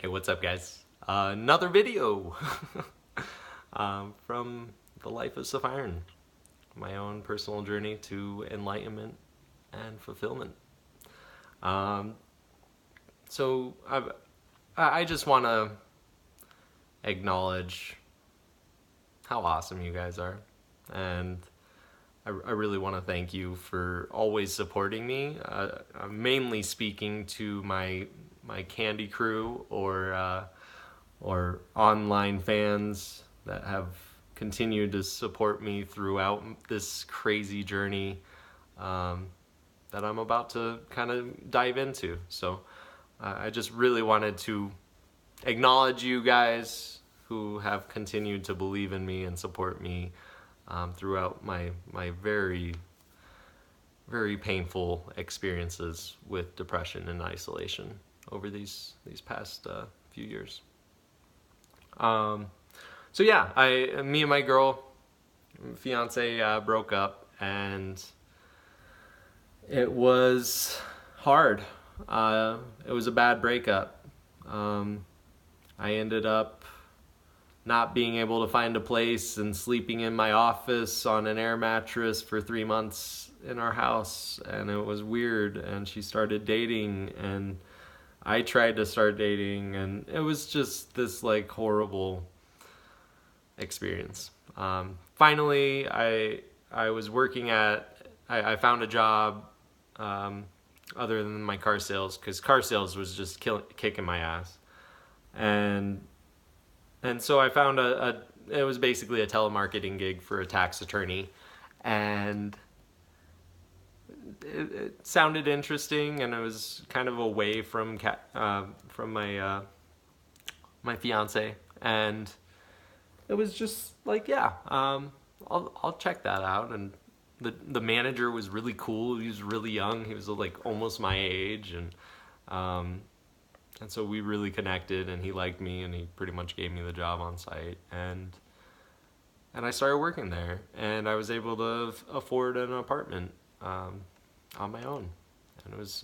Hey, what's up, guys? Another video from the life of Sephiran, my own personal journey to enlightenment and fulfillment. So I just want to acknowledge how awesome you guys are, and I really want to thank you for always supporting me. I'm mainly speaking to my Candy crew or online fans that have continued to support me throughout this crazy journey that I'm about to kind of dive into. So I just really wanted to acknowledge you guys who have continued to believe in me and support me throughout my very, very painful experiences with depression and isolation over these past few years. So yeah, me and my fiance broke up, and it was hard. It was a bad breakup. I ended up not being able to find a place and sleeping in my office on an air mattress for 3 months in our house, and it was weird. And she started dating, and I tried to start dating, and it was just this like horrible experience. Finally, I was working I found a job other than my car sales, because car sales was just kicking my ass. And so I found it was basically a telemarketing gig for a tax attorney, and it sounded interesting, and it was kind of away from my fiance, and it was just like, yeah, I'll check that out. And the manager was really cool. He was really young. He was like almost my age, and so we really connected, and he liked me, and he pretty much gave me the job on site, and I started working there, and I was able to afford an apartment on my own. And it was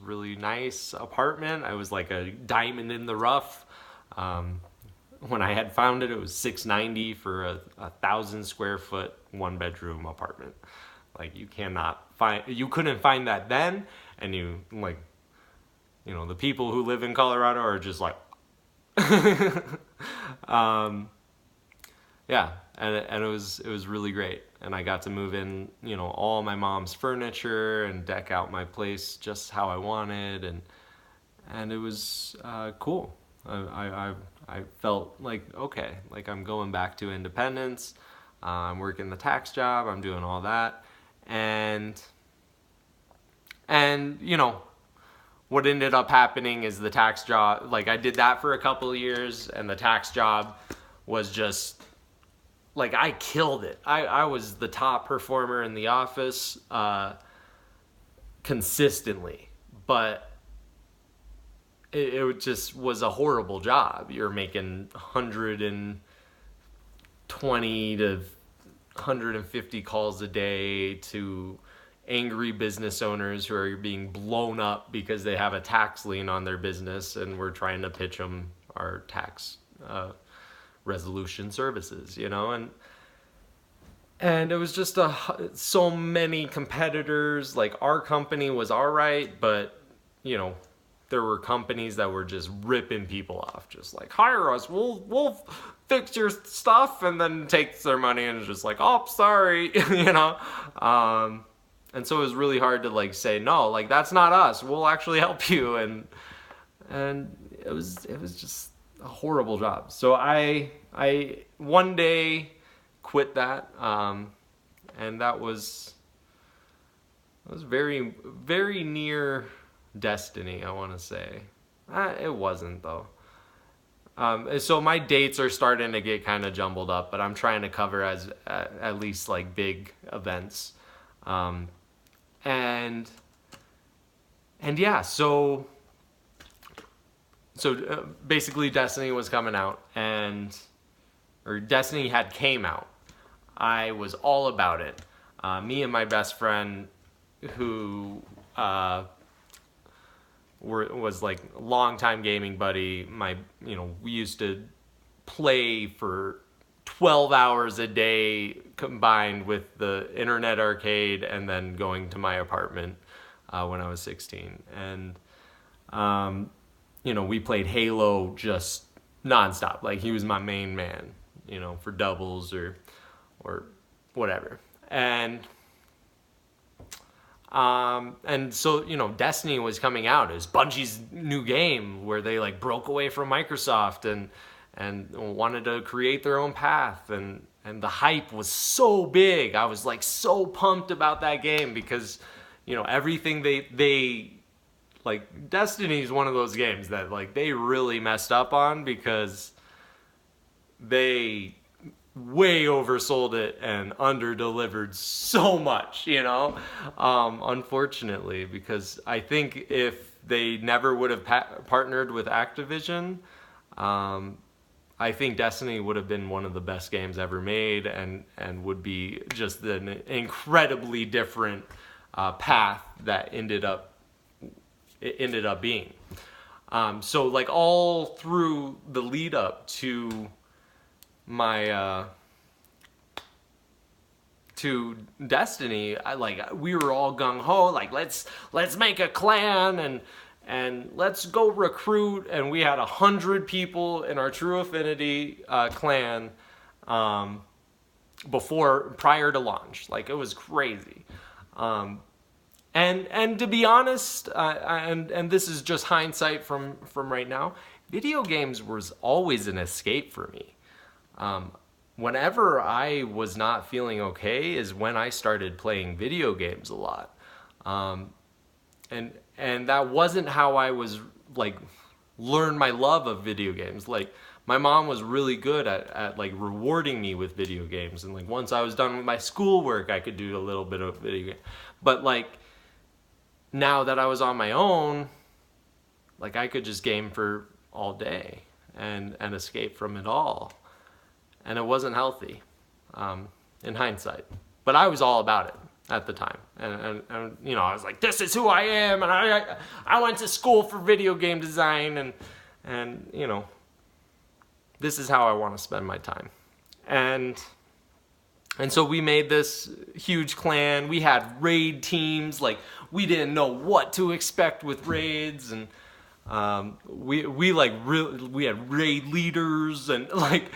really nice apartment. I was like a diamond in the rough. When I had found it, it was $690 for a 1,000 square foot 1-bedroom apartment. Like, you couldn't find that then, and the people who live in Colorado are just like, yeah, and it was really great. And I got to move in, all my mom's furniture and deck out my place just how I wanted, and it was cool. I felt like, okay, like I'm going back to independence. I'm working the tax job. I'm doing all that, and what ended up happening is the tax job, like I did that for a couple of years, and the tax job was just, like, I killed it. I was the top performer in the office consistently, but it just was a horrible job. You're making 120 to 150 calls a day to angry business owners who are being blown up because they have a tax lien on their business, and we're trying to pitch them our tax resolution services, and it was just so many competitors. Like, our company was all right, but there were companies that were just ripping people off, just like, hire us, we'll fix your stuff, and then takes their money and is just like, oh, sorry, and so it was really hard to like say, no, like, that's not us, we'll actually help you. And it was just a horrible job. So I one day quit that, and that was very, very near destiny, I want to say. It wasn't, though. So my dates are starting to get kind of jumbled up, but I'm trying to cover at least like big events. And yeah, so basically Destiny was coming out, or Destiny had came out. I was all about it. Me and my best friend, who was like a longtime gaming buddy. We used to play for 12 hours a day combined with the internet arcade and then going to my apartment when I was 16. And, we played Halo just nonstop. Like, he was my main man, for doubles or whatever. And so, Destiny was coming out. It was Bungie's new game where they like broke away from Microsoft and wanted to create their own path, and the hype was so big. I was like so pumped about that game because, everything they like, Destiny is one of those games that like they really messed up on because they way oversold it and under-delivered so much, unfortunately, because I think if they never would have partnered with Activision, I think Destiny would have been one of the best games ever made and would be just an incredibly different path that it ended up being. So like all through the lead up to my to Destiny, we were all gung ho, like let's make a clan and let's go recruit, and we had 100 people in our True Affinity clan prior to launch. Like, it was crazy. And to be honest, and this is just hindsight from right now, video games was always an escape for me. Whenever I was not feeling okay is when I started playing video games a lot. And that wasn't how I was like learn my love of video games. Like, my mom was really good at like rewarding me with video games, and like once I was done with my schoolwork I could do a little bit of video game. But like, now that I was on my own, like I could just game for all day and escape from it all. And it wasn't healthy, in hindsight. But I was all about it at the time. And I was like, this is who I am, and I went to school for video game design, and this is how I want to spend my time. And so we made this huge clan. We had raid teams. Like, we didn't know what to expect with raids, and we had raid leaders and like,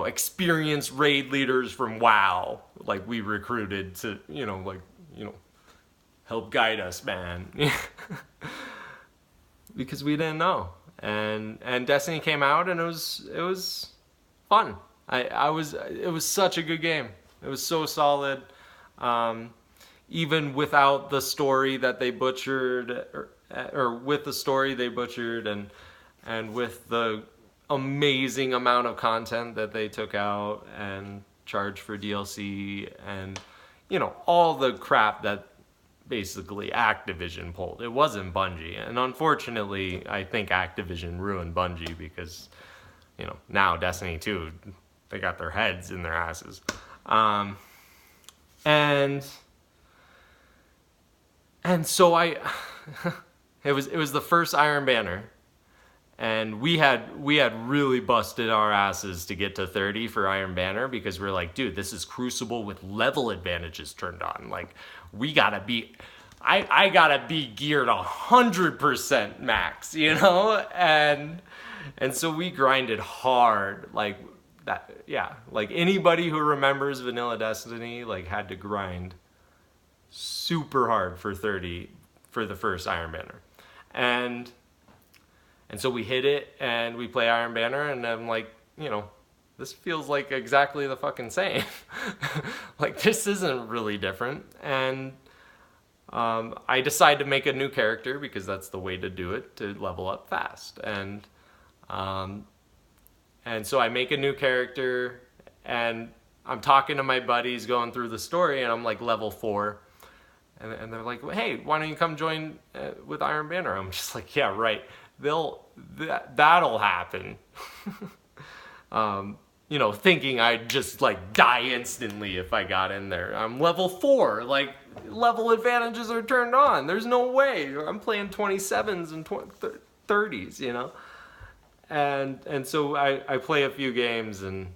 experienced raid leaders from WoW. Like, we recruited to help guide us, man. Because we didn't know. And Destiny came out, and it was fun. It was such a good game. It was so solid. Even without the story that they butchered, or with the story they butchered, and with the amazing amount of content that they took out and charged for DLC, and all the crap that basically Activision pulled. It wasn't Bungie, and unfortunately I think Activision ruined Bungie because now Destiny 2, they got their heads in their asses. And so it was the first Iron Banner, and we had really busted our asses to get to 30 for Iron Banner, because we're like, dude, this is Crucible with level advantages turned on. Like, we gotta be, I gotta be geared 100% max, and so we grinded hard, like that. Yeah, like anybody who remembers vanilla Destiny like had to grind super hard for 30 for the first Iron Banner. And so we hit it, and we play Iron Banner, and I'm like, this feels like exactly the fucking same. Like, this isn't really different. And I decide to make a new character because that's the way to do it, to level up fast. And so I make a new character, and I'm talking to my buddies going through the story, and I'm like level 4. And they're like, hey, why don't you come join with Iron Banner? I'm just like, yeah, right. That'll happen. you know, thinking I'd just like die instantly if I got in there. I'm level 4, like level advantages are turned on. There's no way. I'm playing 27s and 30s, you know. And so I play a few games and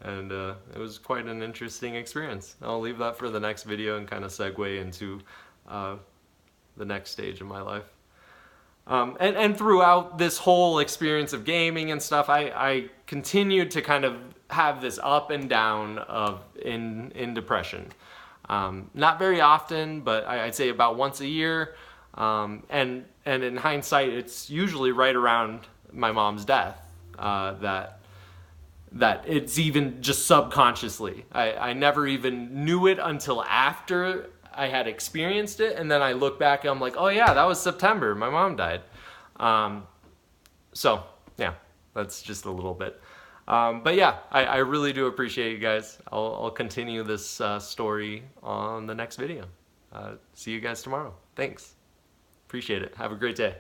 it was quite an interesting experience. I'll leave that for the next video and kind of segue into the next stage of my life. And throughout this whole experience of gaming and stuff, I continued to kind of have this up and down in depression. Not very often, but I'd say about once a year. And in hindsight, it's usually right around my mom's death that it's even just subconsciously. I never even knew it until after I had experienced it, and then I look back and I'm like, oh yeah, that was September, my mom died. So yeah, that's just a little bit. But yeah, I really do appreciate you guys. I'll continue this story on the next video. See you guys tomorrow. Thanks. Appreciate it. Have a great day.